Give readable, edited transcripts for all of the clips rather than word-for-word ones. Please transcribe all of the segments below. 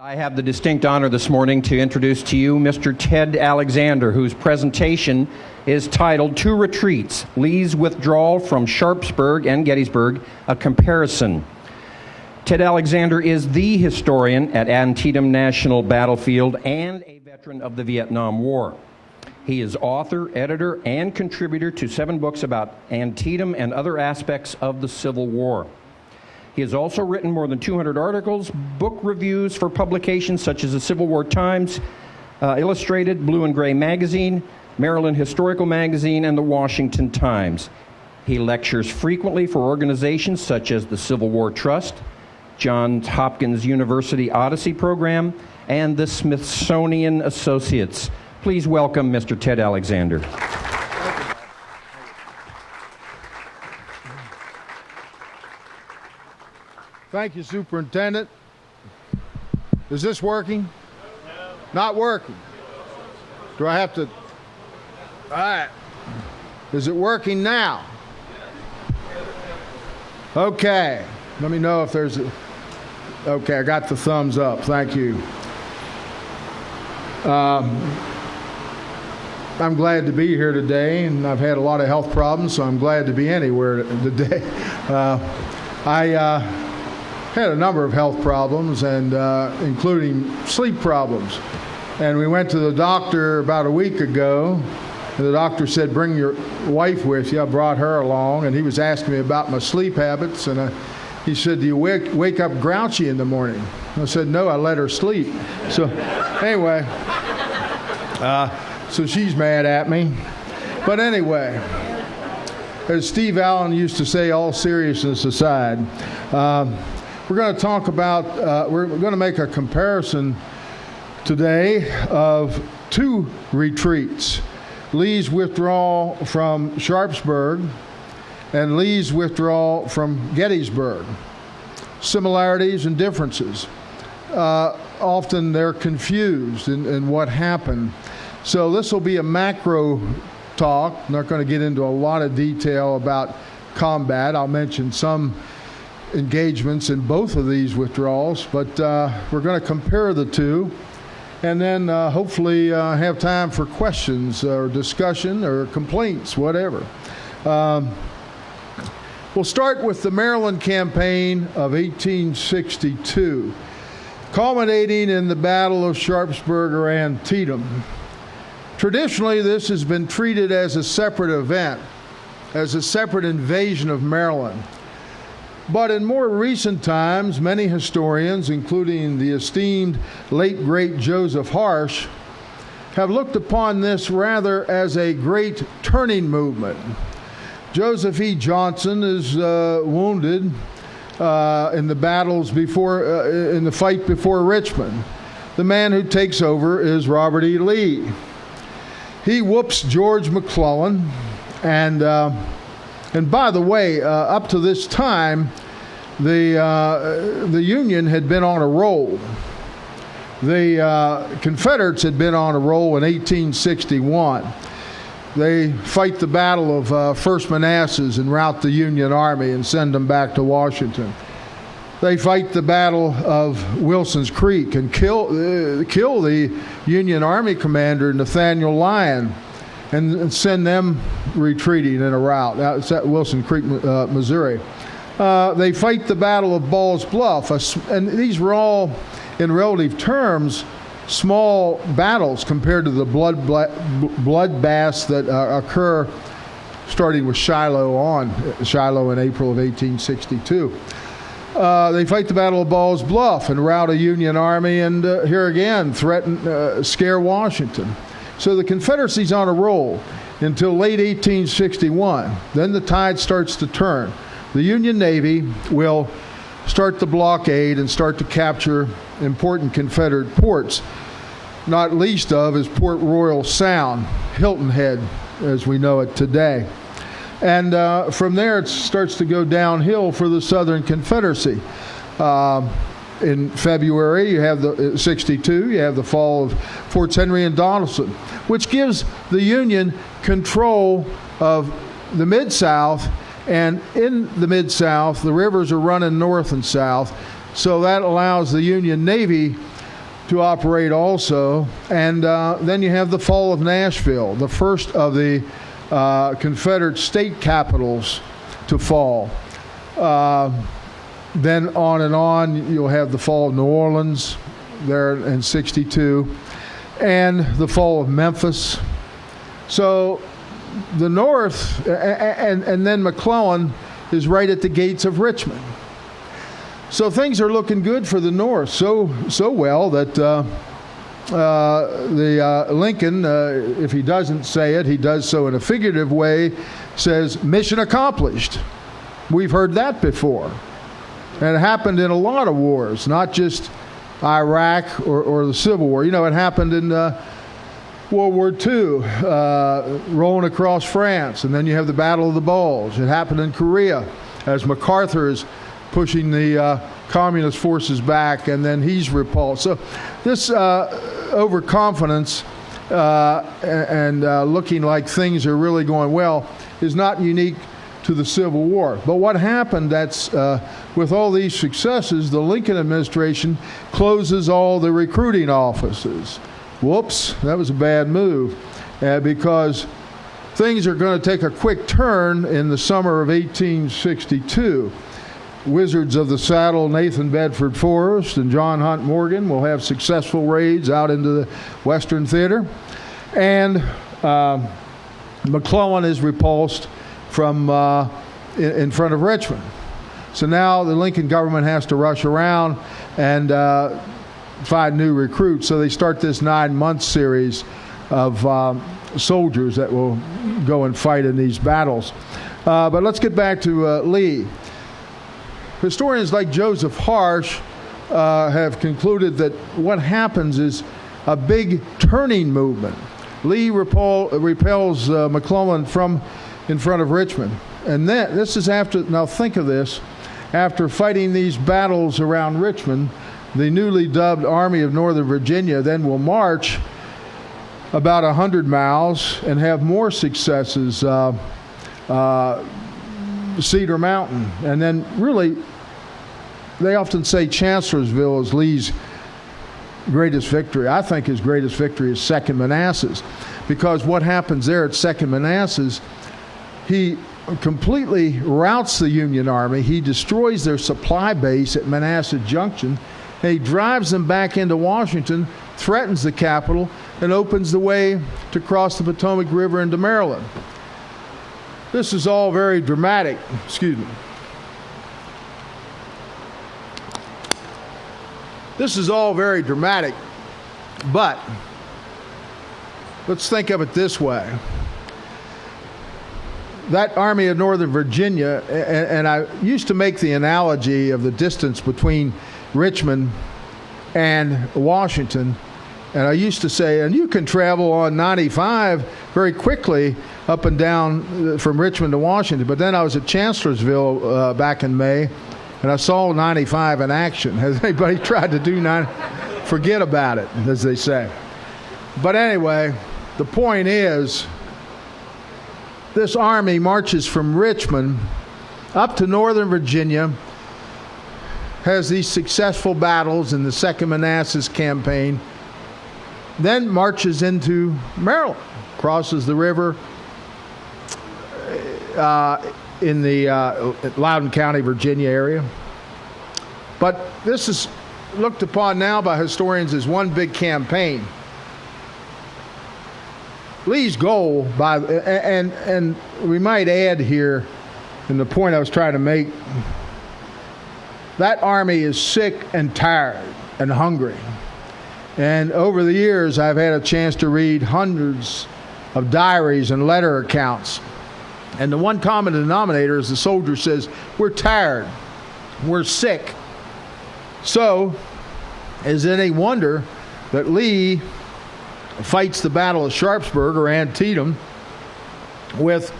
I have the distinct honor this morning to introduce to you Mr. Ted Alexander, whose presentation is titled Two Retreats, Lee's Withdrawal from Sharpsburg and Gettysburg, a Comparison. Ted Alexander is the historian at Antietam National Battlefield and a veteran of the Vietnam War. He is author, editor, and contributor to 7 books about Antietam and other aspects of the Civil War. He has also written more than 200 articles, book reviews for publications such as the Civil War Times, Illustrated, Blue and Gray Magazine, Maryland Historical Magazine, and the Washington Times. He lectures frequently for organizations such as the Civil War Trust, Johns Hopkins University Odyssey Program, and the Smithsonian Associates. Please welcome Mr. Ted Alexander. Thank you, Superintendent. Is this working? No. Not working. Do I have to? All right. Is it working now? Okay. Let me know if there's a... Okay, I got the thumbs up. Thank you. I'm glad to be here today, and I've had a lot of health problems, so I'm glad to be anywhere today. I had a number of health problems, and including sleep problems. And we went to the doctor about a week ago, and the doctor said, bring your wife with you. I brought her along, and he was asking me about my sleep habits, and he said, do you wake up grouchy in the morning? I said, no, I let her sleep. So anyway, so she's mad at me. But anyway, as Steve Allen used to say, all seriousness aside, we're going to talk about, we're going to make a comparison today of 2 retreats. Lee's withdrawal from Sharpsburg and Lee's withdrawal from Gettysburg. Similarities and differences. Often they're confused in what happened. So this will be a macro talk. I'm not going to get into a lot of detail about combat. I'll mention some engagements in both of these withdrawals, but we're going to compare the 2 and then hopefully have time for questions or discussion or complaints, whatever. We'll start with the Maryland campaign of 1862, culminating in the Battle of Sharpsburg or Antietam. Traditionally, this has been treated as a separate event, as a separate invasion of Maryland. But in more recent times, many historians, including the esteemed late great Joseph Harsh, have looked upon this rather as a great turning movement. Joseph E. Johnson is wounded in the battles before, in the fight before Richmond. The man who takes over is Robert E. Lee. He whoops George McClellan, and by the way, up to this time, the Union had been on a roll. The Confederates had been on a roll in 1861. They fight the Battle of First Manassas and rout the Union Army and send them back to Washington. They fight the Battle of Wilson's Creek and kill the Union Army commander, Nathaniel Lyon, and send them retreating in a rout. Now, it's at Wilson Creek, Missouri. They fight the Battle of Ball's Bluff, and these were all, in relative terms, small battles compared to the bloodbaths that occur starting with Shiloh in April of 1862. They fight the Battle of Ball's Bluff and rout a Union army, and here again threaten, scare Washington. So the Confederacy's on a roll until late 1861. Then the tide starts to turn. The Union Navy will start the blockade and start to capture important Confederate ports, not least of is Port Royal Sound, Hilton Head as we know it today. And from there it starts to go downhill for the Southern Confederacy. In February, you have the 62, you have the fall of Forts Henry and Donelson, which gives the Union control of the Mid-South, and in the Mid-South, the rivers are running north and south, so that allows the Union Navy to operate also. And then you have the fall of Nashville, the first of the Confederate state capitals to fall. Then on and on, you'll have the fall of New Orleans there in 62, and the fall of Memphis. So the North, and then McClellan is right at the gates of Richmond. So things are looking good for the North, so well that Lincoln, if he doesn't say it, he does so in a figurative way, says, "Mission accomplished." We've heard that before. And it happened in a lot of wars, not just Iraq or the Civil War. You know, it happened in World War II, rolling across France, and then you have the Battle of the Bulge. It happened in Korea as MacArthur is pushing the communist forces back, and then he's repulsed. So this overconfidence and looking like things are really going well is not unique to the Civil War. But what happened, that's with all these successes, the Lincoln administration closes all the recruiting offices. Whoops, that was a bad move, because things are going to take a quick turn in the summer of 1862. Wizards of the Saddle, Nathan Bedford Forrest and John Hunt Morgan will have successful raids out into the Western Theater. And McClellan is repulsed from in front of Richmond. So now the Lincoln government has to rush around and find new recruits. So they start this 9-month series of soldiers that will go and fight in these battles. But let's get back to Lee. Historians like Joseph Harsh have concluded that what happens is a big turning movement. Lee repels McClellan from in front of Richmond. And then, this is after, now think of this, after fighting these battles around Richmond, the newly dubbed Army of Northern Virginia then will march about 100 miles and have more successes, Cedar Mountain. And then really, they often say Chancellorsville is Lee's greatest victory. I think his greatest victory is Second Manassas, because what happens there at Second Manassas, he completely routs the Union Army. He destroys their supply base at Manassas Junction, and he drives them back into Washington, threatens the capital, and opens the way to cross the Potomac River into Maryland. This is all very dramatic. Excuse me. This is all very dramatic, but let's think of it this way. That Army of Northern Virginia, and I used to make the analogy of the distance between Richmond and Washington, and I used to say, and you can travel on 95 very quickly up and down from Richmond to Washington, but then I was at Chancellorsville back in May, and I saw 95 in action. Has anybody tried to do 90? Forget about it, as they say. But anyway, the point is, this army marches from Richmond up to Northern Virginia, has these successful battles in the Second Manassas campaign, then marches into Maryland, crosses the river in the Loudoun County, Virginia area. But this is looked upon now by historians as one big campaign. Lee's goal, and we might add here, in the point I was trying to make, that army is sick and tired and hungry. And over the years, I've had a chance to read hundreds of diaries and letter accounts. And the one common denominator is the soldier says, we're tired, we're sick. So, is it any wonder that Lee fights the Battle of Sharpsburg or Antietam with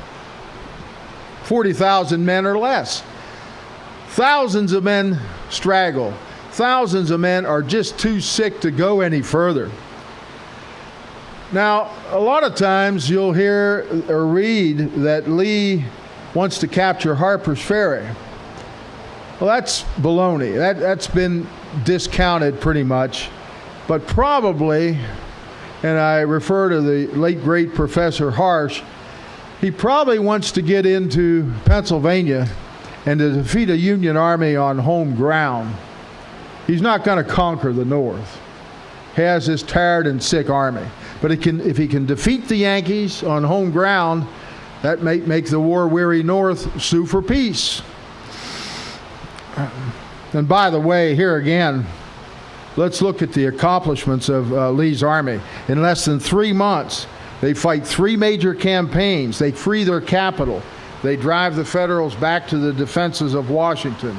40,000 men or less? Thousands of men straggle. Thousands of men are just too sick to go any further. Now, a lot of times you'll hear or read that Lee wants to capture Harper's Ferry. Well, that's baloney. That's been discounted pretty much. But probably, and I refer to the late great Professor Harsh, he probably wants to get into Pennsylvania and to defeat a Union army on home ground. He's not going to conquer the North. He has this tired and sick army. But if he can defeat the Yankees on home ground, that may make the war-weary North sue for peace. And by the way, here again, let's look at the accomplishments of Lee's army. In less than 3 months, they fight 3 major campaigns. They free their capital. They drive the Federals back to the defenses of Washington.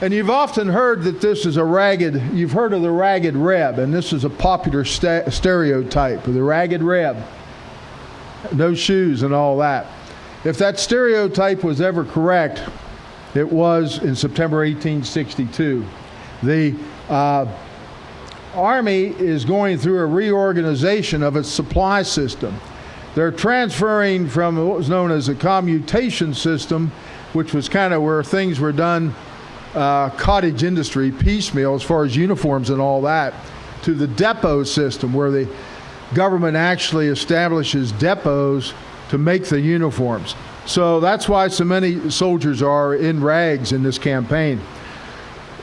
And you've often heard that this is you've heard of the ragged Reb, and this is a popular stereotype of the ragged Reb. No shoes and all that. If that stereotype was ever correct, it was in September 1862. The Army is going through a reorganization of its supply system. They're transferring from what was known as a commutation system, which was kind of where things were done cottage industry, piecemeal, as far as uniforms and all that, to the depot system, where the government actually establishes depots to make the uniforms. So that's why so many soldiers are in rags in this campaign.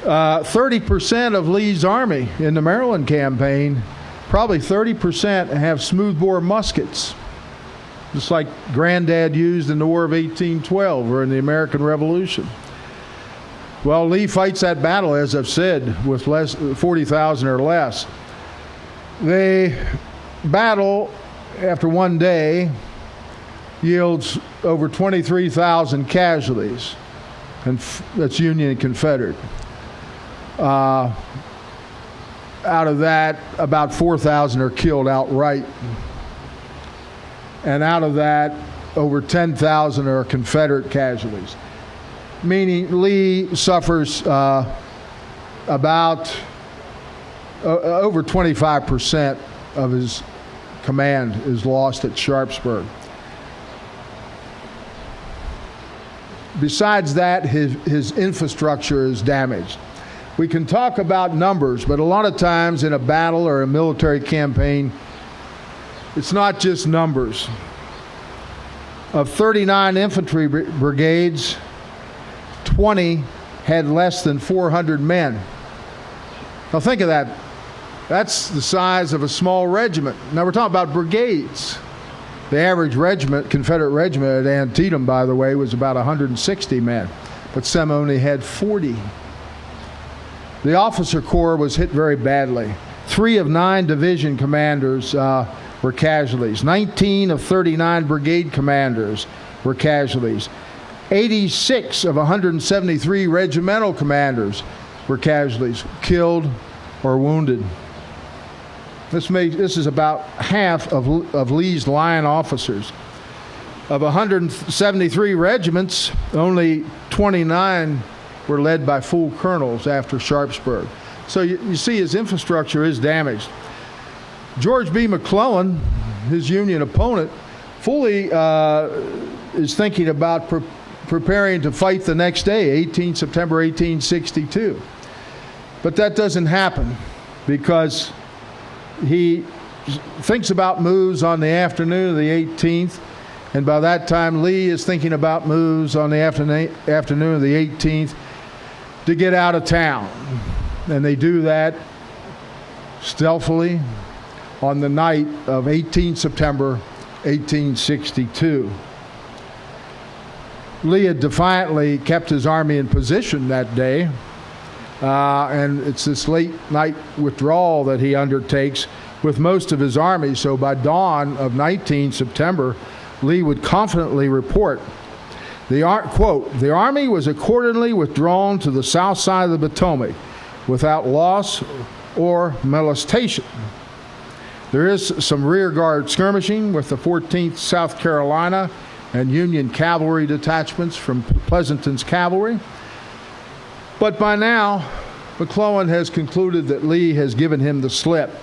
30% of Lee's army in the Maryland campaign, probably 30% have smoothbore muskets, just like Granddad used in the War of 1812 or in the American Revolution. Well, Lee fights that battle, as I've said, with 40,000 or less. They battle after one day yields over 23,000 casualties, and that's Union and Confederate. Out of that, about 4,000 are killed outright. And out of that, over 10,000 are Confederate casualties. Meaning Lee suffers about over 25% of his command is lost at Sharpsburg. Besides that, his infrastructure is damaged. We can talk about numbers, but a lot of times in a battle or a military campaign, it's not just numbers. Of 39 infantry brigades, 20 had less than 400 men. Now think of that. That's the size of a small regiment. Now we're talking about brigades. The average regiment, Confederate regiment at Antietam, by the way, was about 160 men, but some only had 40. The officer corps was hit very badly. 3 of 9 division commanders were casualties. 19 of 39 brigade commanders were casualties. 86 of 173 regimental commanders were casualties, killed or wounded. This is about half of Lee's line officers. Of 173 regiments, only 29 were led by full colonels after Sharpsburg. So you see his infrastructure is damaged. George B. McClellan, his Union opponent, fully is thinking about preparing to fight the next day, September 1862. But that doesn't happen because he thinks about moves on the afternoon of the 18th, and by that time Lee is thinking about moves on the afternoon of the 18th to get out of town. And they do that stealthily on the night of 18 September 1862. Lee had defiantly kept his army in position that day, and it's this late night withdrawal that he undertakes with most of his army. So by dawn of 19 September, Lee would confidently report, quote, "The army was accordingly withdrawn to the south side of the Potomac without loss or molestation. There is some rear guard skirmishing with the 14th South Carolina and Union cavalry detachments from Pleasanton's cavalry. But by now, McClellan has concluded that Lee has given him the slip.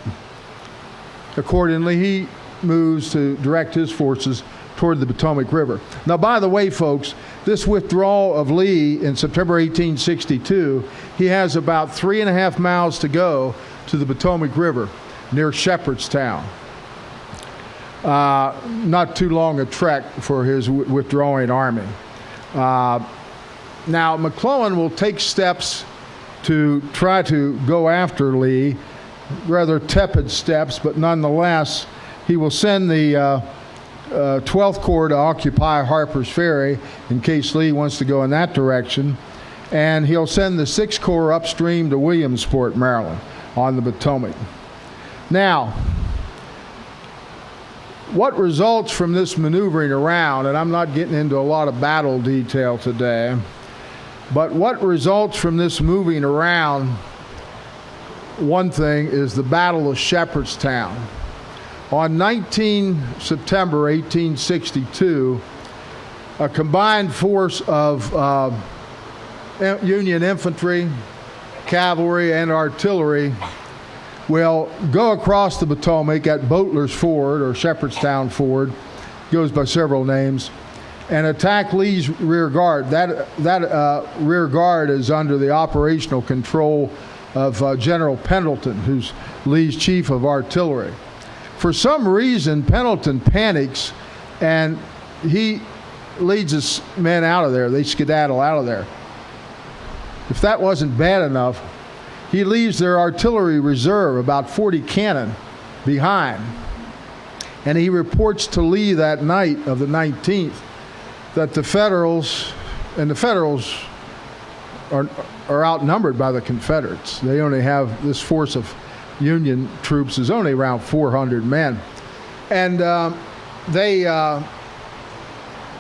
Accordingly, he moves to direct his forces toward the Potomac River." Now, by the way, folks, this withdrawal of Lee in September 1862, he has about 3.5 miles to go to the Potomac River near Shepherdstown. Not too long a trek for his withdrawing army. Now, McClellan will take steps to try to go after Lee, rather tepid steps, but nonetheless, he will send the 12th Corps to occupy Harper's Ferry in case Lee wants to go in that direction, and he'll send the 6th Corps upstream to Williamsport, Maryland, on the Potomac. Now, what results from this maneuvering around, and I'm not getting into a lot of battle detail today, but what results from this moving around, one thing is the Battle of Shepherdstown. On 19 September 1862, a combined force of Union infantry, cavalry, and artillery will go across the Potomac at Boatler's Ford, or Shepherdstown Ford, goes by several names, and attack Lee's rear guard. That rear guard is under the operational control of General Pendleton, who's Lee's chief of artillery. For some reason, Pendleton panics, and he leads his men out of there. They skedaddle out of there. If that wasn't bad enough, he leaves their artillery reserve, about 40 cannon, behind. And he reports to Lee that night of the 19th that the Federals are outnumbered by the Confederates. They only have, this force of Union troops is only around 400 men. And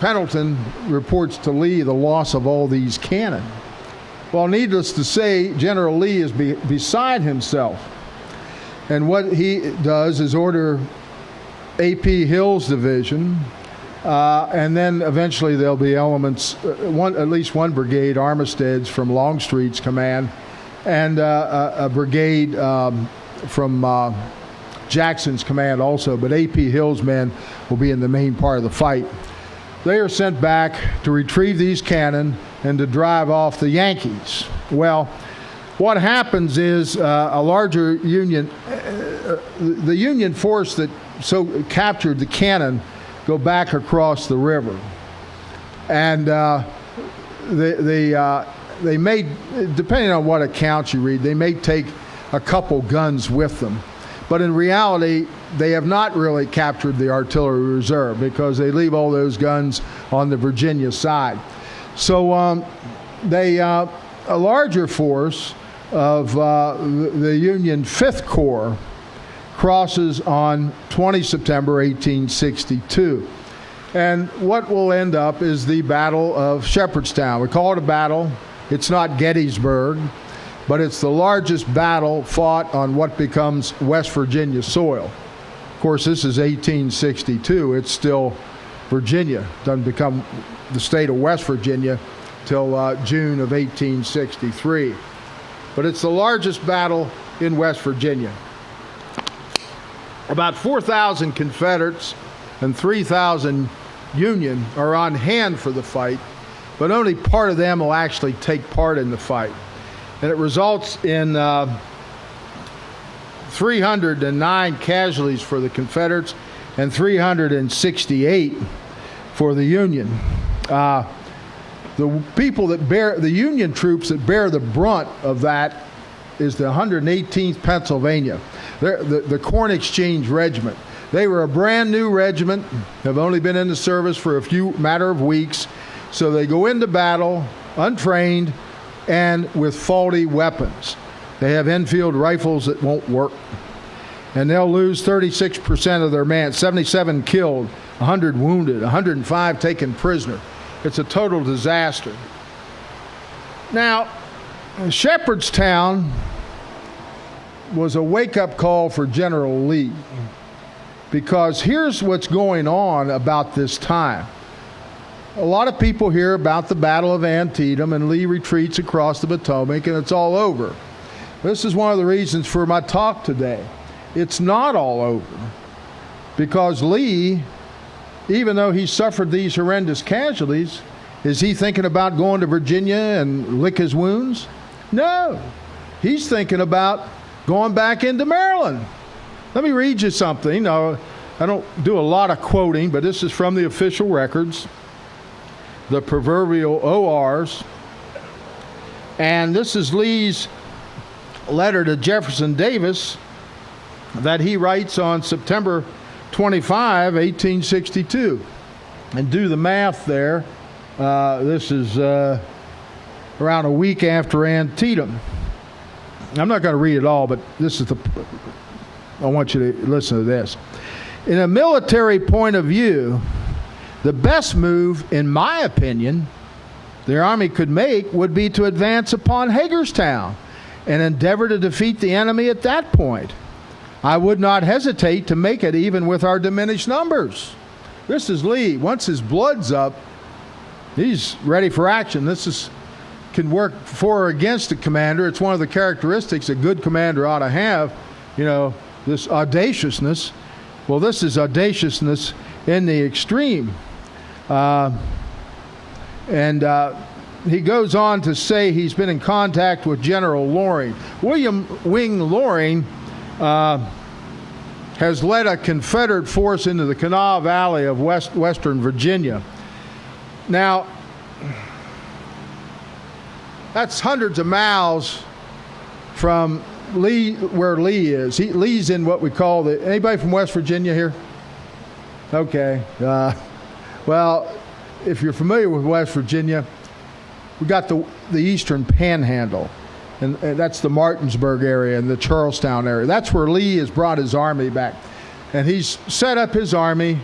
Pendleton reports to Lee the loss of all these cannon. Well, needless to say, General Lee is beside himself. And what he does is order A.P. Hill's division, and then eventually there'll be elements, at least one brigade, Armistead's from Longstreet's command, and a brigade from Jackson's command also. But A.P. Hill's men will be in the main part of the fight. They are sent back to retrieve these cannon and to drive off the Yankees. Well, what happens is a larger Union, the Union force that so captured the cannon go back across the river. And they may, depending on what accounts you read, they may take a couple guns with them. But in reality, they have not really captured the artillery reserve because they leave all those guns on the Virginia side. So a larger force of the Union 5th Corps crosses on 20 September 1862. And what will end up is the Battle of Shepherdstown. We call it a battle. It's not Gettysburg, but it's the largest battle fought on what becomes West Virginia soil. Of course, this is 1862. It's still Virginia. Doesn't become the state of West Virginia till June of 1863. But it's the largest battle in West Virginia. About 4,000 Confederates and 3,000 Union are on hand for the fight, but only part of them will actually take part in the fight. And it results in 309 casualties for the Confederates and 368 for the Union. The people that bear, the Union troops that bear the brunt of that is the 118th Pennsylvania, the Corn Exchange Regiment. They were a brand new regiment, have only been in the service for a matter of weeks, so they go into battle untrained and with faulty weapons. They have Enfield rifles that won't work. And they'll lose 36% of their men, 77 killed, 100 wounded, 105 taken prisoner. It's a total disaster. Now, Shepherdstown was a wake-up call for General Lee, because here's what's going on about this time. A lot of people hear about the Battle of Antietam and Lee retreats across the Potomac and it's all over. This is one of the reasons for my talk today. It's not all over, because Lee, even though he suffered these horrendous casualties, is he thinking about going to Virginia and lick his wounds? No. He's thinking about going back into Maryland. Let me read you something. Now, I don't do a lot of quoting, but this is from the official records, the proverbial ORs. And this is Lee's letter to Jefferson Davis that he writes on September 25, 1862. And do the math there. This is around a week after Antietam. I'm not going to read it all, but I want you to listen to this. In a military point of view, the best move, in my opinion, the Army could make would be to advance upon Hagerstown and endeavor to defeat the enemy at that point. I would not hesitate to make it even with our diminished numbers. This is Lee. Once his blood's up, he's ready for action. Can work for or against a commander. It's one of the characteristics a good commander ought to have, this audaciousness. Well, this is audaciousness in the extreme. He goes on to say he's been in contact with General Loring. William Wing Loring has led a Confederate force into the Kanawha Valley of western Virginia. Now, that's hundreds of miles from Lee, where Lee is. Lee's in what we call anybody from West Virginia here? Okay. Well, if you're familiar with West Virginia, we got the Eastern Panhandle, and that's the Martinsburg area and the Charlestown area. That's where Lee has brought his army back. And he's set up his army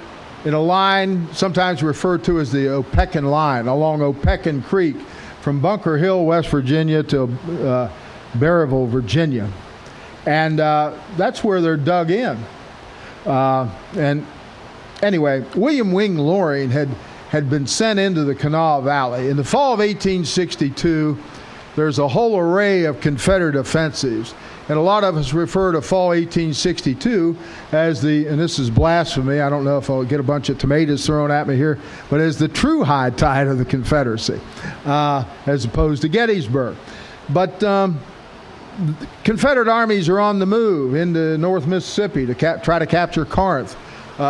in a line sometimes referred to as the Opequon Line, along Opequon Creek, from Bunker Hill, West Virginia, to Berryville, Virginia. And that's where they're dug in. And anyway, William Wing Loring had been sent into the Kanawha Valley. In the fall of 1862, there's a whole array of Confederate offensives. And a lot of us refer to fall 1862 as and this is blasphemy, I don't know if I'll get a bunch of tomatoes thrown at me here, but as the true high tide of the Confederacy, as opposed to Gettysburg. But Confederate armies are on the move into North Mississippi to try to capture Corinth,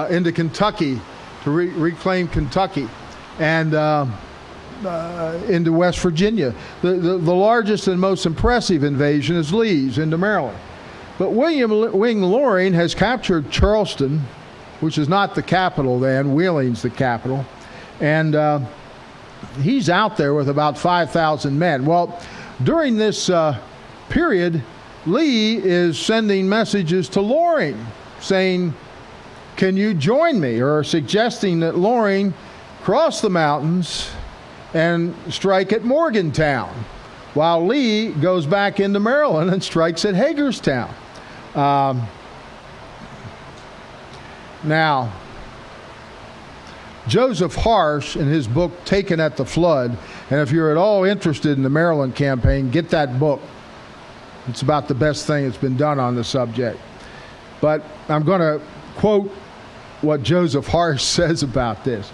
into Kentucky to reclaim Kentucky, and into West Virginia. The largest and most impressive invasion is Lee's into Maryland. But William Wing Loring has captured Charleston, which is not the capital then. Wheeling's the capital. And he's out there with about 5,000 men. Well, during this period, Lee is sending messages to Loring saying, "Can you join me?" or suggesting that Loring cross the mountains and strike at Morgantown, while Lee goes back into Maryland and strikes at Hagerstown. Now, Joseph Harsh, in his book Taken at the Flood, and if you're at all interested in the Maryland campaign, get that book. It's about the best thing that's been done on the subject. But I'm going to quote what Joseph Harsh says about this.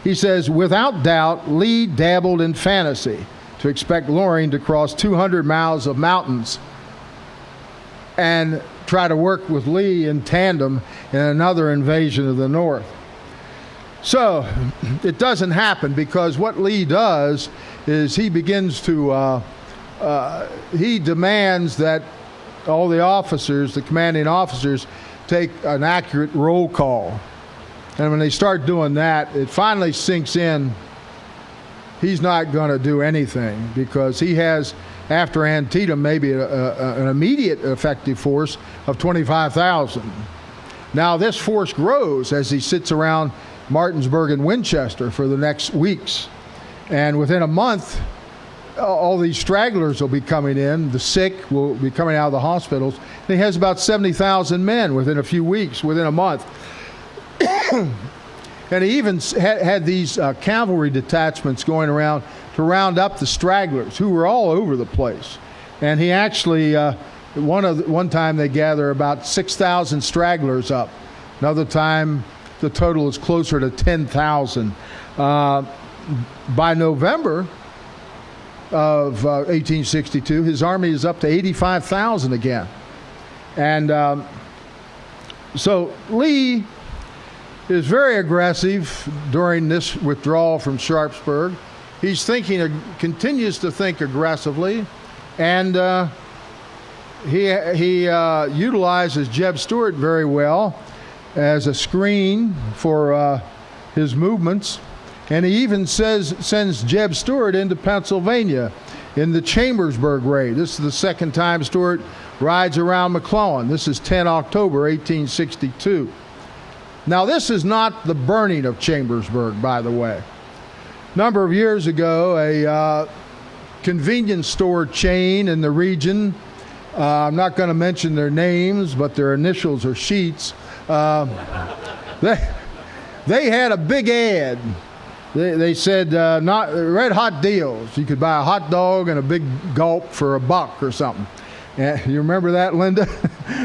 He says, "Without doubt, Lee dabbled in fantasy to expect Loring to cross 200 miles of mountains and try to work with Lee in tandem in another invasion of the North." So it doesn't happen, because what Lee does is he begins to, he demands that all the officers, the commanding officers, take an accurate roll call. And when they start doing that, it finally sinks in he's not going to do anything, because he has, after Antietam, maybe an immediate effective force of 25,000. Now this force grows as he sits around Martinsburg and Winchester for the next weeks. And within a month, all these stragglers will be coming in. The sick will be coming out of the hospitals. And he has about 70,000 men within a few weeks, within a month. And he even had these cavalry detachments going around to round up the stragglers, who were all over the place. And he actually, one time they gather about 6,000 stragglers up. Another time, the total is closer to 10,000. By November of 1862, his army is up to 85,000 again. And so Lee is very aggressive during this withdrawal from Sharpsburg. He's continues to think aggressively, and he utilizes Jeb Stuart very well as a screen for his movements, and he even sends Jeb Stuart into Pennsylvania in the Chambersburg raid. This is the second time Stuart rides around McClellan. This is 10 October 1862. Now, this is not the burning of Chambersburg, by the way. A number of years ago, a convenience store chain in the region, I'm not going to mention their names, but their initials are Sheets, they had a big ad. They said, not red hot deals. You could buy a hot dog and a big gulp for $1 or something. You remember that, Linda?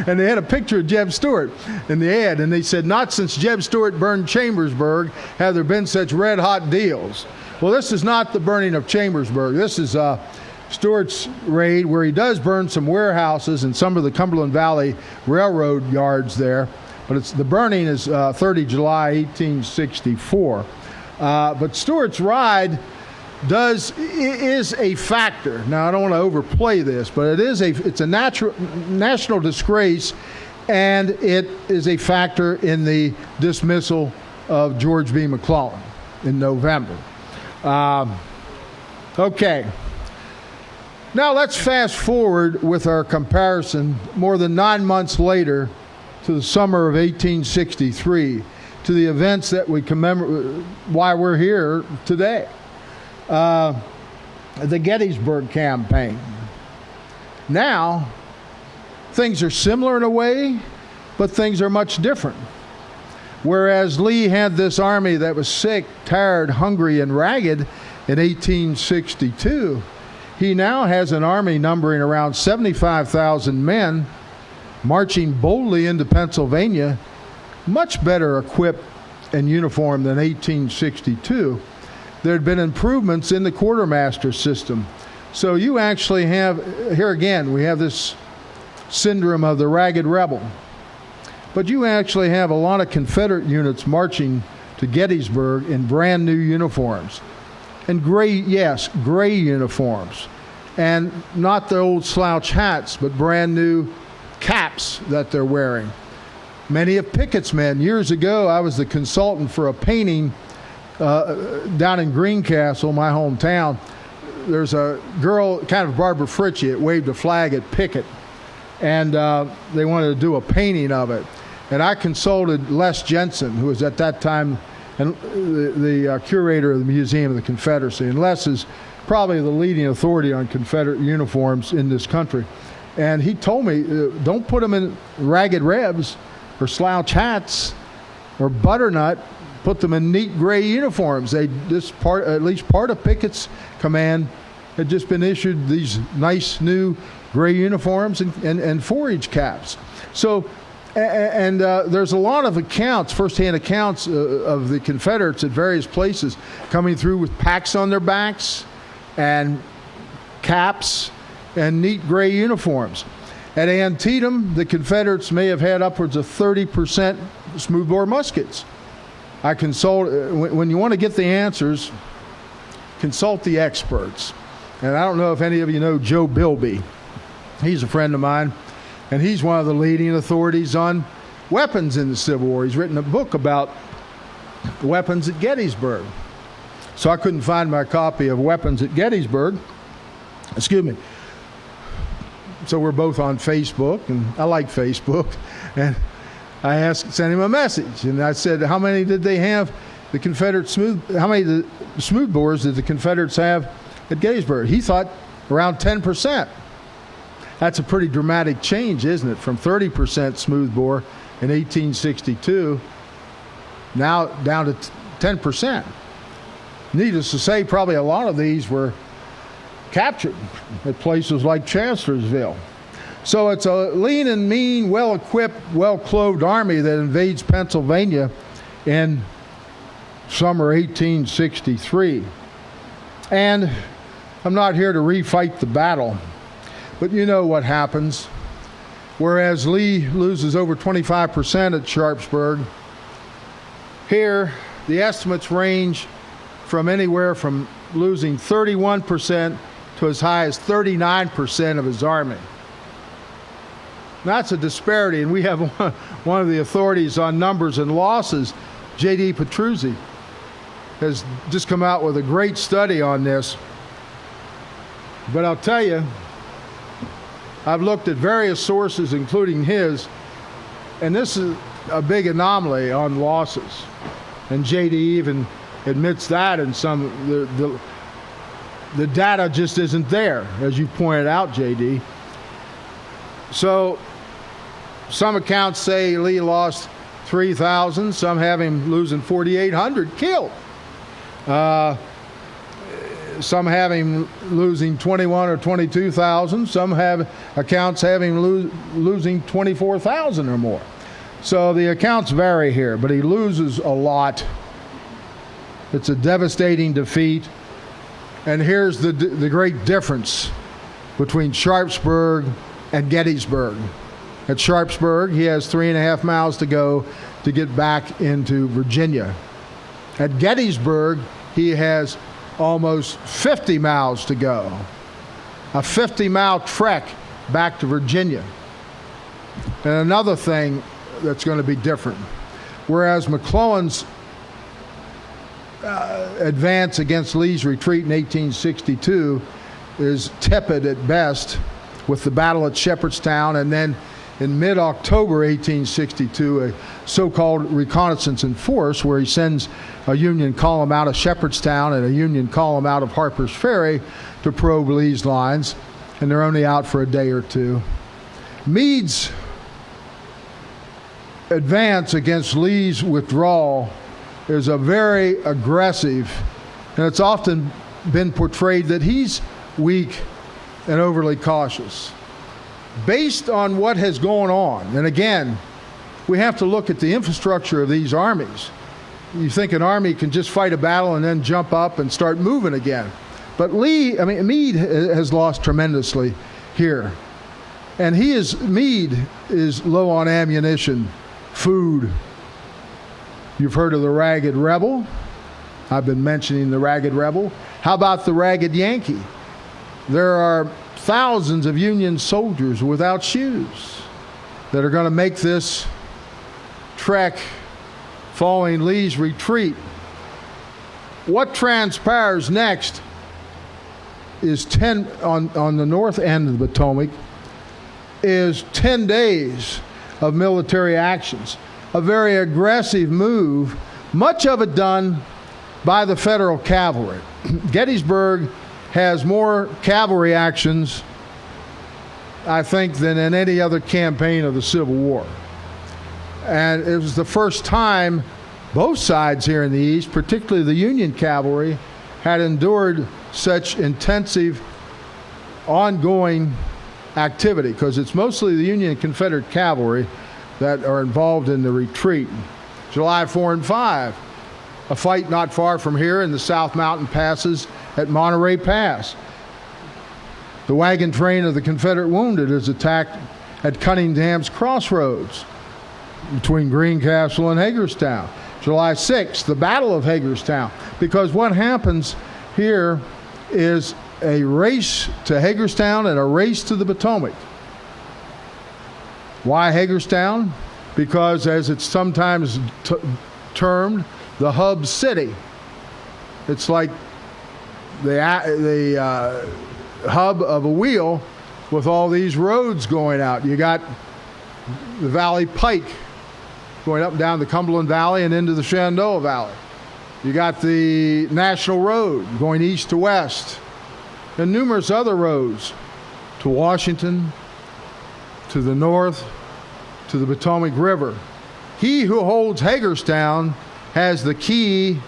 And they had a picture of Jeb Stuart in the ad, and they said, not since Jeb Stuart burned Chambersburg have there been such red-hot deals. Well, this is not the burning of Chambersburg. This is Stuart's raid, where he does burn some warehouses and some of the Cumberland Valley Railroad yards there. But the burning is 30 July 1864. But Stuart's ride is a factor. Now, I don't want to overplay this, but it's a national disgrace, and it is a factor in the dismissal of George B. McClellan in November. Okay. Now let's fast forward with our comparison more than 9 months later to the summer of 1863, to the events that we commemorate, why we're here today. The Gettysburg campaign. Now, things are similar in a way, but things are much different. Whereas Lee had this army that was sick, tired, hungry, and ragged in 1862, he now has an army numbering around 75,000 men marching boldly into Pennsylvania, much better equipped and uniformed than 1862. There had been improvements in the quartermaster system. So you actually have, here again, we have this syndrome of the ragged rebel. But you actually have a lot of Confederate units marching to Gettysburg in brand new uniforms. And gray uniforms. And not the old slouch hats, but brand new caps that they're wearing. Many of Pickett's men, years ago, I was the consultant for a painting down in Greencastle, my hometown. There's a girl, kind of Barbara Fritchie, that waved a flag at Pickett, and they wanted to do a painting of it. And I consulted Les Jensen, who was at that time the curator of the Museum of the Confederacy. And Les is probably the leading authority on Confederate uniforms in this country. And he told me, don't put them in ragged rebs or slouch hats or butternut. Put them in neat gray uniforms. At least part of Pickett's command had just been issued these nice new gray uniforms and forage caps. So, there's a lot of accounts, firsthand accounts of the Confederates at various places coming through with packs on their backs and caps and neat gray uniforms. At Antietam, the Confederates may have had upwards of 30% smoothbore muskets. I consult, when you want to get the answers, consult the experts. And I don't know if any of you know Joe Bilby. He's a friend of mine, and he's one of the leading authorities on weapons in the Civil War. He's written a book about weapons at Gettysburg. So I couldn't find my copy of Weapons at Gettysburg. Excuse me. So we're both on Facebook, and I like Facebook. And I sent him a message, and I said, how many did they have, the Confederate how many smoothbores did the Confederates have at Gettysburg? He thought around 10%. That's a pretty dramatic change, isn't it? From 30% smoothbore in 1862, now down to 10%. Needless to say, probably a lot of these were captured at places like Chancellorsville. So it's a lean and mean, well-equipped, well-clothed army that invades Pennsylvania in summer 1863. And I'm not here to refight the battle, but you know what happens. whereas Lee loses over 25% at Sharpsburg. Here, the estimates range from anywhere from losing 31% to as high as 39% of his army. That's a disparity, and we have one of the authorities on numbers and losses, J.D. Petruzzi, has just come out with a great study on this. But I'll tell you, I've looked at various sources, including his, and this is a big anomaly on losses. And J.D. even admits that, and the data just isn't there, as you pointed out, J.D. So some accounts say Lee lost 3,000, some have him losing 4,800 killed. Some have him losing 21 or 22,000. Some have accounts have him losing 24,000 or more. So the accounts vary here, but he loses a lot. It's a devastating defeat. And here's the great difference between Sharpsburg and Gettysburg. At Sharpsburg, he has 3.5 miles to go to get back into Virginia. At Gettysburg, he has almost 50 miles to go. A 50-mile trek back to Virginia. And another thing that's going to be different, whereas McClellan's advance against Lee's retreat in 1862 is tepid at best, with the battle at Shepherdstown, and then in mid-October 1862, a so-called reconnaissance in force where he sends a Union column out of Shepherdstown and a Union column out of Harper's Ferry to probe Lee's lines, and they're only out for a day or two. Meade's advance against Lee's withdrawal is a very aggressive, and it's often been portrayed that he's weak and overly cautious. Based on what has gone on, and again, we have to look at the infrastructure of these armies. You think an army can just fight a battle and then jump up and start moving again. But Meade has lost tremendously here. And Meade is low on ammunition, food. You've heard of the Ragged Rebel. I've been mentioning the Ragged Rebel. How about the Ragged Yankee? There are thousands of Union soldiers without shoes that are going to make this trek following Lee's retreat. What transpires next is on the north end of the Potomac is 10 days of military actions, a very aggressive move, much of it done by the Federal cavalry. Gettysburg has more cavalry actions, I think, than in any other campaign of the Civil War. And it was the first time both sides here in the East, particularly the Union cavalry, had endured such intensive, ongoing activity, because it's mostly the Union and Confederate cavalry that are involved in the retreat. July 4 and 5, a fight not far from here in the South Mountain Passes at Monterey Pass. The wagon train of the Confederate wounded is attacked at Cunningham's Crossroads between Greencastle and Hagerstown. July 6th, the Battle of Hagerstown, because what happens here is a race to Hagerstown and a race to the Potomac. Why Hagerstown? Because, as it's sometimes termed, the hub city. It's like the hub of a wheel with all these roads going out. You got the Valley Pike going up and down the Cumberland Valley and into the Shenandoah Valley. You got the National Road going east to west, and numerous other roads to Washington, to the north, to the Potomac River. He who holds Hagerstown has the key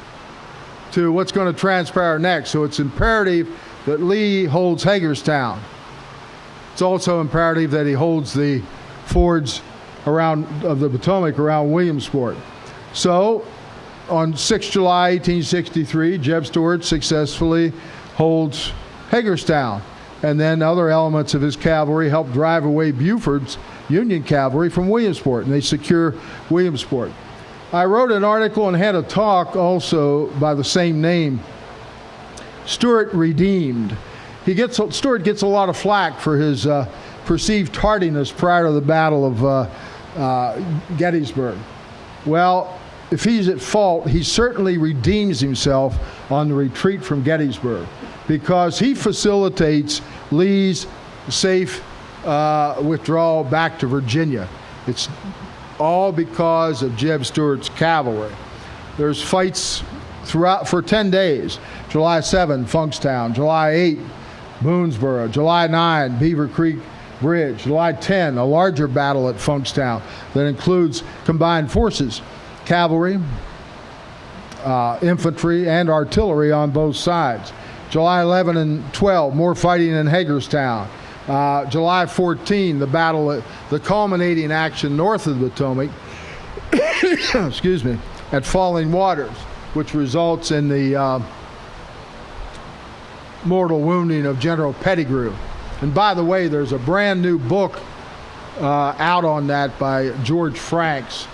to what's going to transpire next. So it's imperative that Lee holds Hagerstown. It's also imperative that he holds the fords of the Potomac around Williamsport. So on 6 July 1863, Jeb Stuart successfully holds Hagerstown, and then other elements of his cavalry helped drive away Buford's Union cavalry from Williamsport, and they secure Williamsport. I wrote an article and had a talk also by the same name, Stuart Redeemed. Stuart gets a lot of flack for his perceived tardiness prior to the Battle of Gettysburg. Well, if he's at fault, he certainly redeems himself on the retreat from Gettysburg, because he facilitates Lee's safe withdrawal back to Virginia. It's all because of Jeb Stuart's cavalry. There's fights throughout for 10 days. July 7, Funkstown. July 8, Boonesboro. July 9, Beaver Creek Bridge. July 10, a larger battle at Funkstown that includes combined forces, cavalry, infantry, and artillery on both sides. July 11 and 12, more fighting in Hagerstown. July 14, the culminating action north of the Potomac, excuse me, at Falling Waters, which results in the mortal wounding of General Pettigrew. And by the way, there's a brand new book out on that by George Franks,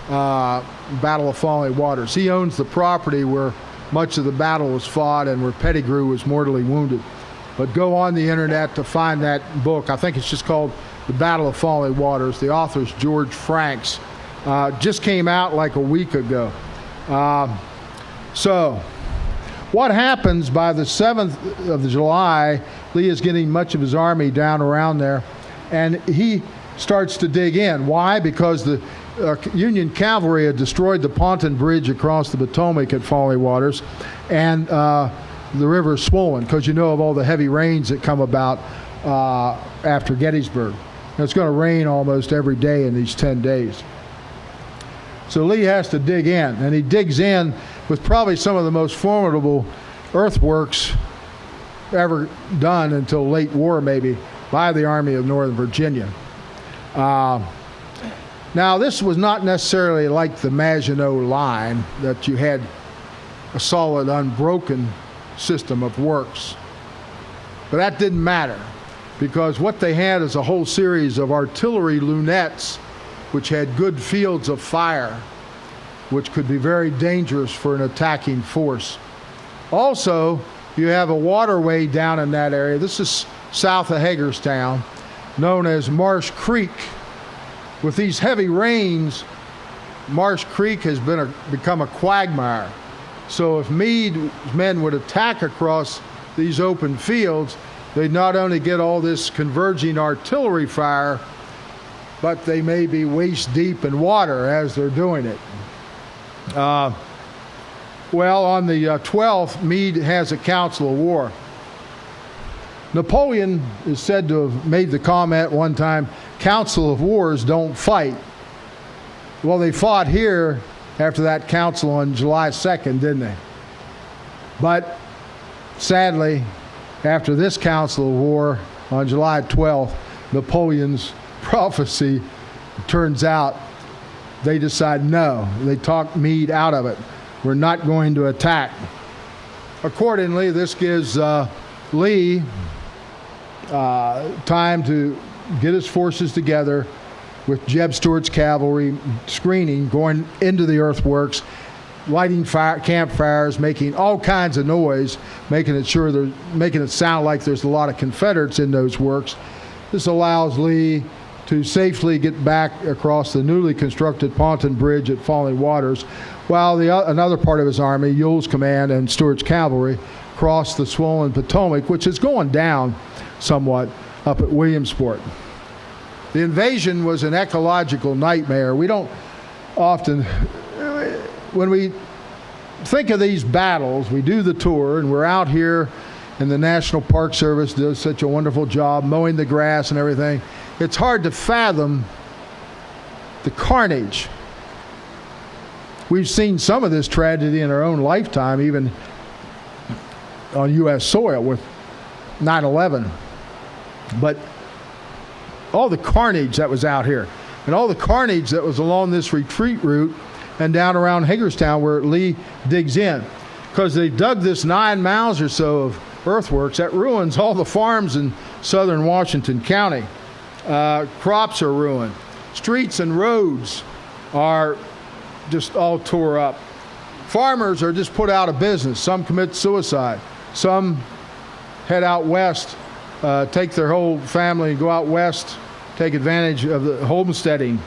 Battle of Falling Waters. He owns the property where much of the battle was fought and where Pettigrew was mortally wounded. But go on the internet to find that book. I think it's just called The Battle of Falling Waters. The author's George Franks. Just came out like a week ago. So what happens by the 7th of July, Lee is getting much of his army down around there, and he starts to dig in. Why? Because the Union cavalry had destroyed the Ponton Bridge across the Potomac at Falling Waters, and the river is swollen because you know of all the heavy rains that come about after Gettysburg. And it's going to rain almost every day in these 10 days. So Lee has to dig in, and he digs in with probably some of the most formidable earthworks ever done until late war, maybe, by the Army of Northern Virginia. Now, this was not necessarily like the Maginot Line, that you had a solid, unbroken system of works. But that didn't matter, because what they had is a whole series of artillery lunettes which had good fields of fire, which could be very dangerous for an attacking force. Also, you have a waterway down in that area. This is south of Hagerstown, known as Marsh Creek. With these heavy rains, Marsh Creek has become a quagmire. So if Meade's men would attack across these open fields, they'd not only get all this converging artillery fire, but they may be waist deep in water as they're doing it. Well, on the 12th, Meade has a council of war. Napoleon is said to have made the comment one time, council of wars don't fight. Well, they fought here after that council on July 2nd, didn't they? But sadly, after this council of war on July 12th, Napoleon's prophecy turns out they decide no. They talk Meade out of it. We're not going to attack. Accordingly, this gives Lee time to get his forces together with Jeb Stuart's cavalry screening, going into the earthworks, lighting campfires, making all kinds of noise, making it sound like there's a lot of Confederates in those works. This allows Lee to safely get back across the newly constructed Ponton Bridge at Falling Waters, while another part of his army, Ewell's command and Stuart's cavalry, crossed the swollen Potomac, which is going down somewhat up at Williamsport. The invasion was an ecological nightmare. We don't often, when we think of these battles, we do the tour, and we're out here, and the National Park Service does such a wonderful job mowing the grass and everything. It's hard to fathom the carnage. We've seen some of this tragedy in our own lifetime, even on U.S. soil with 9/11. But all the carnage that was out here, and all the carnage that was along this retreat route and down around Hagerstown where Lee digs in, because they dug this 9 miles or so of earthworks that ruins all the farms in southern Washington County. Crops are ruined. Streets and roads are just all tore up. Farmers are just put out of business. Some commit suicide. Some head out west, take their whole family and go out west, take advantage of the homesteading.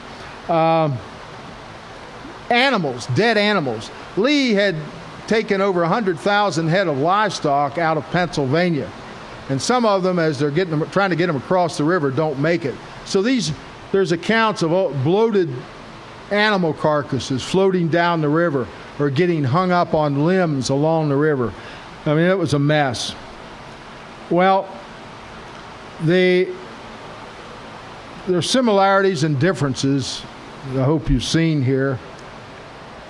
Animals, dead animals. Lee had taken over 100,000 head of livestock out of Pennsylvania. And some of them, as they're trying to get them across the river, don't make it. So there's accounts of bloated animal carcasses floating down the river or getting hung up on limbs along the river. I mean, it was a mess. Well, there's similarities and differences I hope you've seen here.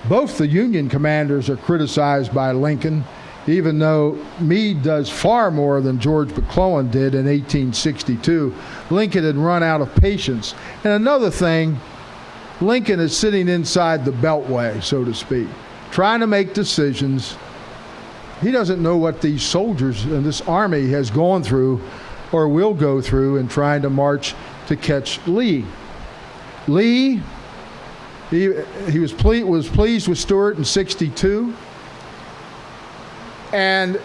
Both the Union commanders are criticized by Lincoln, even though Meade does far more than George McClellan did in 1862. Lincoln had run out of patience. And another thing, Lincoln is sitting inside the beltway, so to speak, trying to make decisions. He doesn't know what these soldiers and this army has gone through or will go through in trying to march to catch Lee. Lee, he was pleased with Stuart in 62. And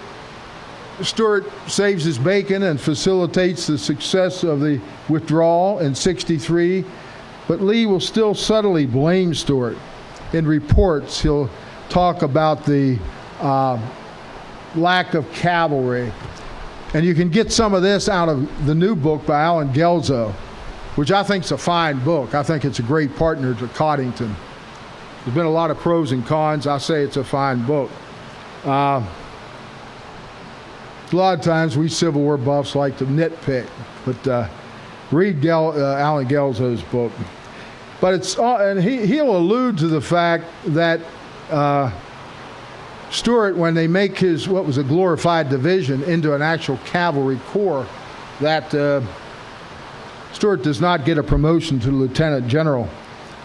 Stuart saves his bacon and facilitates the success of the withdrawal in 63. But Lee will still subtly blame Stuart. In reports, he'll talk about the lack of cavalry. And you can get some of this out of the new book by Allen Guelzo, which I think is a fine book. I think it's a great partner to Coddington. There's been a lot of pros and cons. I say it's a fine book. A lot of times we Civil War buffs like to nitpick, but read Allen Guelzo's book. But and he'll allude to the fact that Stuart, when they make his what was a glorified division into an actual cavalry corps, that Stuart does not get a promotion to lieutenant general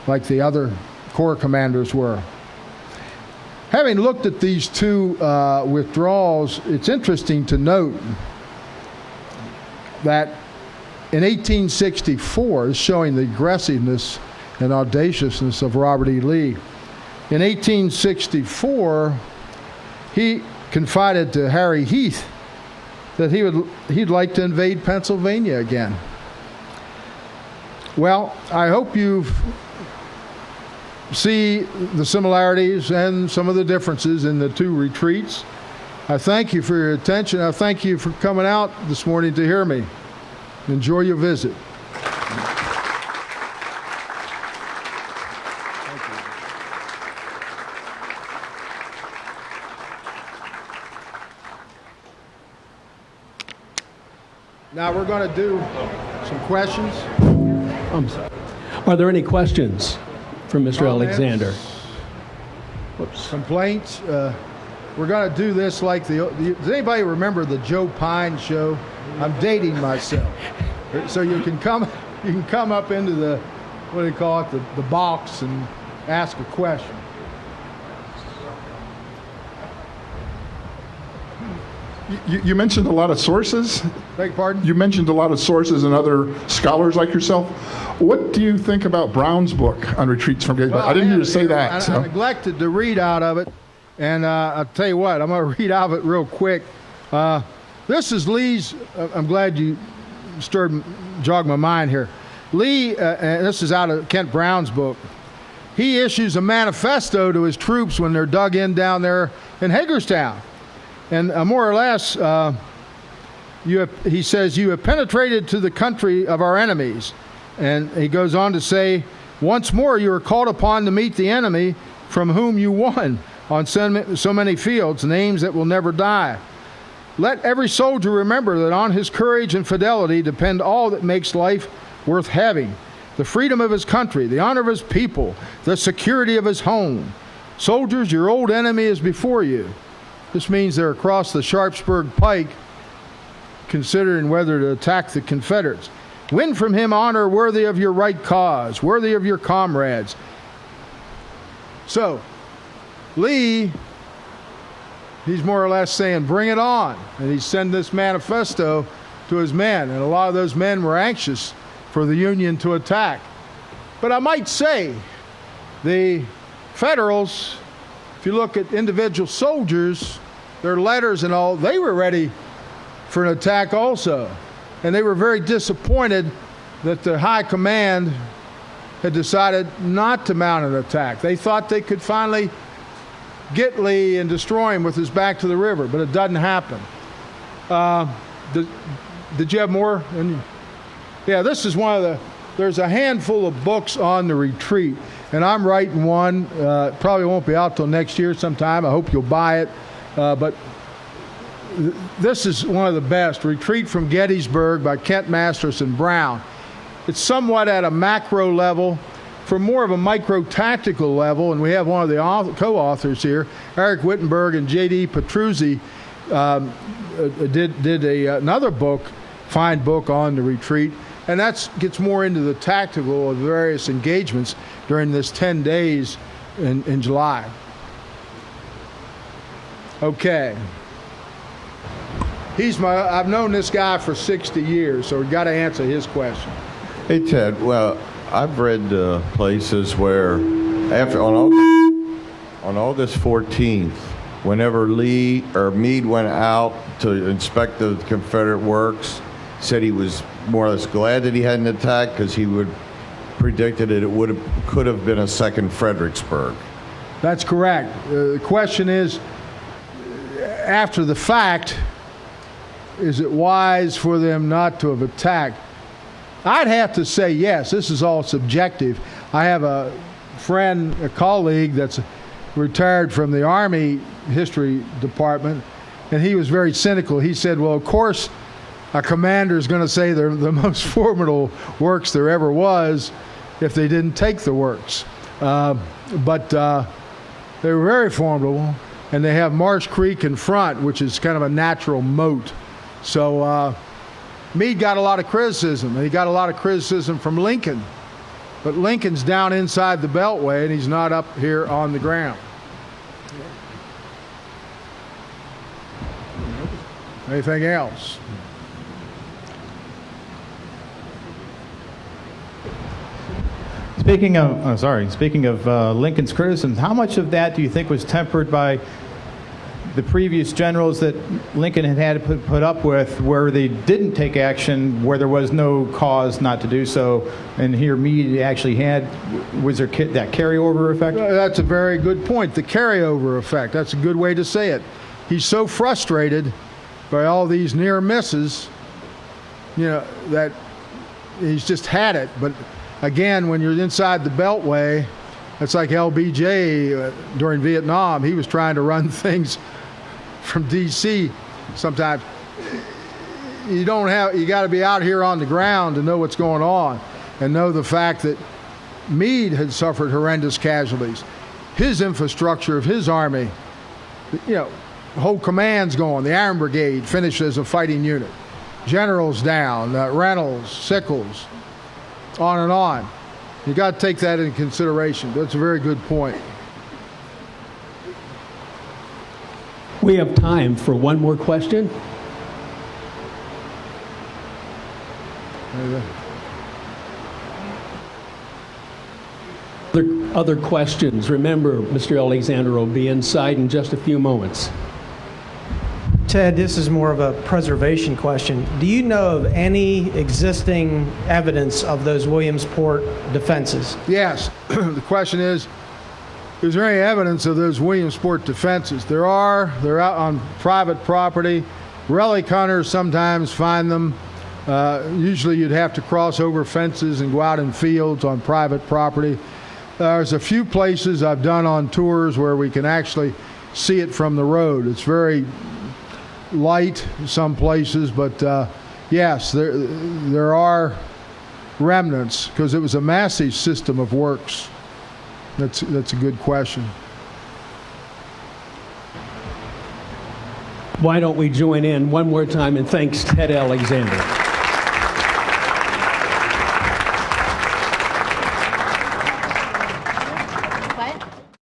like the other corps commanders were. Having looked at these two withdrawals, it's interesting to note that in 1864 is showing the aggressiveness and audaciousness of Robert E. Lee. In 1864, he confided to Harry Heath that he'd like to invade Pennsylvania again. Well, I hope you see the similarities and some of the differences in the two retreats. I thank you for your attention. I thank you for coming out this morning to hear me. Enjoy your visit. Now we're going to do some questions. Are there any questions from Mr. Alexander? Whoops. Complaints? We're going to do this like does anybody remember the Joe Pine show? I'm dating myself. So you can come up into the, what do you call it, the box and ask a question. You mentioned a lot of sources. Beg your pardon? You mentioned a lot of sources and other scholars like yourself. What do you think about Brown's book on retreats from Gettysburg? Well, I didn't hear you say that. I neglected to read out of it, and I'll tell you what, I'm going to read out of it real quick. This is Lee's, I'm glad you jogged my mind here. Lee, and this is out of Kent Brown's book, he issues a manifesto to his troops when they're dug in down there in Hagerstown. And more or less, he says, you have penetrated to the country of our enemies. And he goes on to say, once more you are called upon to meet the enemy from whom you won on so many fields, names that will never die. Let every soldier remember that on his courage and fidelity depend all that makes life worth having. The freedom of his country, the honor of his people, the security of his home. Soldiers, your old enemy is before you. This means they're across the Sharpsburg pike, considering whether to attack the Confederates. Win from him honor worthy of your right cause, worthy of your comrades. So, Lee, he's more or less saying, bring it on. And he sent this manifesto to his men. And a lot of those men were anxious for the Union to attack. But I might say the Federals, if you look at individual soldiers, their letters and all, they were ready for an attack also. And they were very disappointed that the high command had decided not to mount an attack. They thought they could finally get Lee and destroy him with his back to the river, but it doesn't happen. Did you have more? Yeah, this is one of the, there's a handful of books on the retreat, and I'm writing one. Probably won't be out till next year sometime. I hope you'll buy it. But this is one of the best, Retreat from Gettysburg by Kent Masterson Brown. It's somewhat at a macro level, for more of a micro-tactical level, and we have one of the co-authors here, Eric Wittenberg and J.D. Petruzzi, did another book, fine book on the retreat, and that gets more into the tactical of various engagements during this 10 days in July. Okay. I've known this guy for 60 years, so we've got to answer his question. Hey, Ted. Well, I've read places where on August 14th, whenever Lee or Meade went out to inspect the Confederate works, said he was more or less glad that he hadn't attacked because he would predicted it could have been a second Fredericksburg. That's correct. The question is, after the fact, is it wise for them not to have attacked? I'd have to say yes. This is all subjective. I have a friend, a colleague that's retired from the Army History Department, and he was very cynical. He said, well, of course, a commander is going to say they're the most formidable works there ever was if they didn't take the works. But they were very formidable, and they have Marsh Creek in front, which is kind of a natural moat. So Meade got a lot of criticism, and he got a lot of criticism from Lincoln. But Lincoln's down inside the Beltway, and he's not up here on the ground. Anything else? Speaking of Lincoln's criticisms, how much of that do you think was tempered by the previous generals that Lincoln had to put up with, where they didn't take action, where there was no cause not to do so, and here Meade actually was there that carryover effect? That's a very good point. The carryover effect. That's a good way to say it. He's so frustrated by all these near misses, that he's just had it. But again, when you're inside the Beltway, it's like LBJ during Vietnam. He was trying to run things from D.C. sometimes. You got to be out here on the ground to know what's going on and know the fact that Meade had suffered horrendous casualties. His infrastructure of his army, whole command's gone. The Iron Brigade finished as a fighting unit. Generals down, Reynolds, Sickles, on and on. You got to take that into consideration. That's a very good point. We have time for one more question. Other questions? Remember, Mr. Alexander will be inside in just a few moments. Ted, this is more of a preservation question. Do you know of any existing evidence of those Williamsport defenses? Yes. The question is there any evidence of those Williamsport defenses? There are. They're out on private property. Relic hunters sometimes find them. Usually you'd have to cross over fences and go out in fields on private property. There's a few places I've done on tours where we can actually see it from the road. It's very light in some places, but yes, there are remnants because it was a massive system of works. That's a good question. Why don't we join in one more time and thanks Ted Alexander.